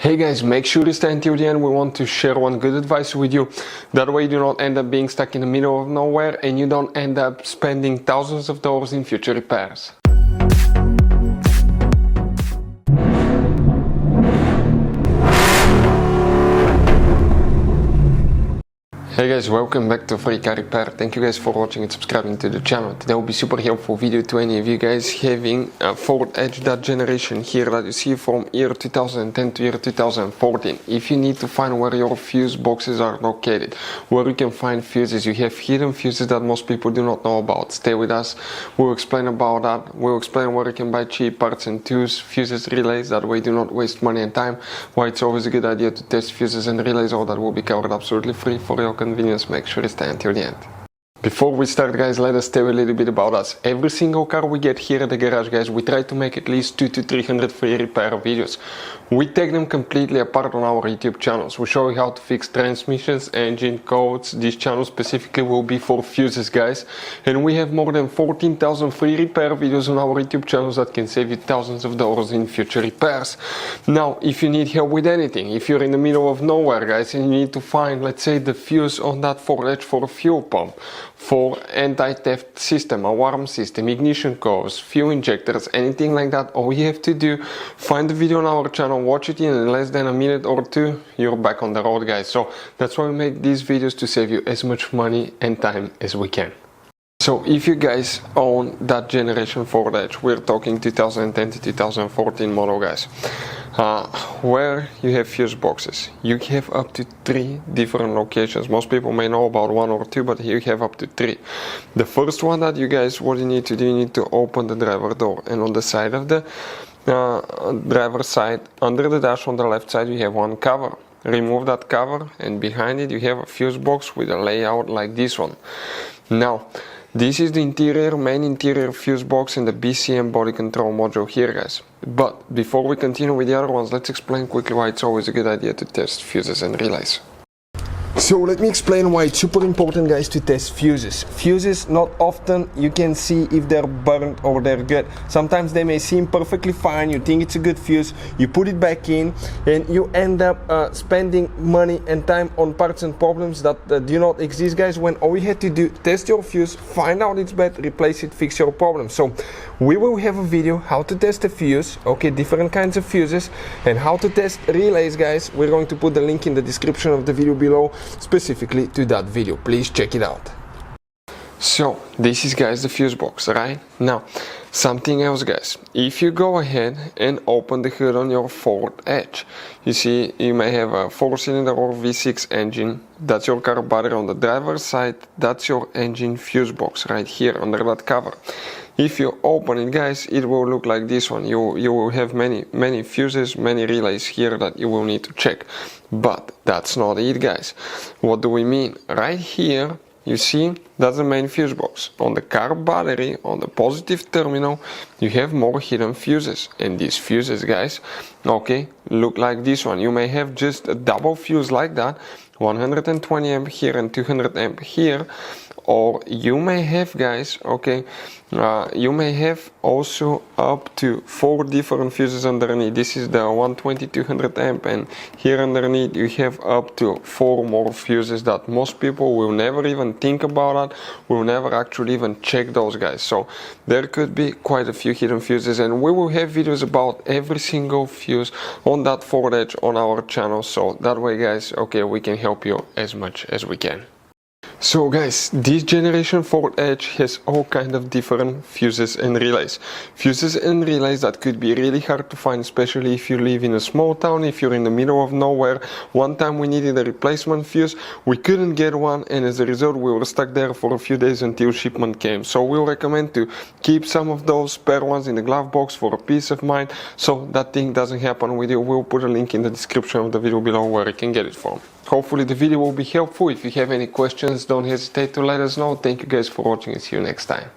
Hey guys, make sure to stay until the end. We want to share one good advice with you. That way you do not end up being stuck in the middle of nowhere and you don't end up spending thousands of dollars in future repairs. Hey guys, welcome back to Free Car Repair. Thank you guys for watching and subscribing to the channel. Today will be super helpful video to any of you guys having a Ford Edge, that generation here that you see from year 2010 to year 2014. If you need to find where your fuse boxes are located, where you can find fuses, you have hidden fuses that most people do not know about. Stay with us, we'll explain about that. We'll explain where you can buy cheap parts and tools, fuses, relays, that way do not waste money and time. Why it's always a good idea to test fuses and relays. All that will be covered absolutely free for your convenience. Make sure to stay until the end. Before we start, guys, let us tell you a little bit about us. Every single car we get here at the garage, guys, we try to make at least 200 to 300 free repair videos. We take them completely apart on our YouTube channels. We show you how to fix transmissions, engine codes. This channel specifically will be for fuses, guys. And we have more than 14,000 free repair videos on our YouTube channels that can save you thousands of dollars in future repairs. Now, if you need help with anything, if you're in the middle of nowhere, guys, and you need to find, let's say, the fuse on that Ford Edge for a fuel pump, for anti-theft system, alarm system, ignition codes, fuel injectors, anything like that, all you have to do, find the video on our channel, watch it in less than a minute or two, you're back on the road, guys. So that's why we make these videos, to save you as much money and time as we can. So if you guys own that generation Ford Edge, we're talking 2010 to 2014 model, guys, where you have fuse boxes, you have up to 3 different locations. Most people may know about 1 or 2, but here you have up to 3. The first one that you guys, what you need to do, you need to open the driver door, and on the side of the driver's side, under the dash on the left side, you have one cover. Remove that cover, and behind it you have a fuse box with a layout like this one. Now, this is the main interior fuse box in the BCM body control module here, guys. But before we continue with the other ones, let's explain quickly why it's always a good idea to test fuses and relays. So let me explain why it's super important, guys, to test fuses. Fuses, not often you can see if they're burnt or they're good. Sometimes they may seem perfectly fine, you think it's a good fuse, you put it back in, and you end up spending money and time on parts and problems that do not exist, guys, when all you had to do, test your fuse, find out it's bad, replace it, fix your problem. So we will have a video how to test a fuse, okay, different kinds of fuses, and how to test relays, guys. We're going to put the link in the description of the video below, specifically to that video. Please check it out. So this is, guys, the fuse box, right? Now, something else, guys. If you go ahead and open the hood on your Ford Edge, you see you may have a 4-cylinder or V6 engine. That's your car battery. On the driver's side, that's your engine fuse box right here under that cover. If you open it, guys, it will look like this one. You will have many fuses, many relays here that you will need to check. But that's not it, guys. What do we mean? Right here, you see, that's the main fuse box. On the car battery, on the positive terminal, you have more hidden fuses. And these fuses, guys, okay, look like this one. You may have just a double fuse like that, 120 amp here and 200 amp here. Or you may have, guys, okay, you may have also up to 4 different fuses underneath. This is the 120 200 amp, and here underneath you have up to 4 more fuses that most people will never even think about that, will never actually even check those, guys. So there could be quite a few hidden fuses, and we will have videos about every single fuse on that Ford Edge on our channel, so that way, guys, okay, we can help you as much as we can. So, guys, this generation Ford Edge has all kind of different fuses and relays. Fuses and relays that could be really hard to find, especially if you live in a small town, if you're in the middle of nowhere. One time we needed a replacement fuse, we couldn't get one, and as a result we were stuck there for a few days until shipment came. So we'll recommend to keep some of those spare ones in the glove box for a peace of mind, so that thing doesn't happen with you. We'll put a link in the description of the video below where you can get it from. Hopefully the video will be helpful. If you have any questions, don't hesitate to let us know. Thank you guys for watching, and see you next time.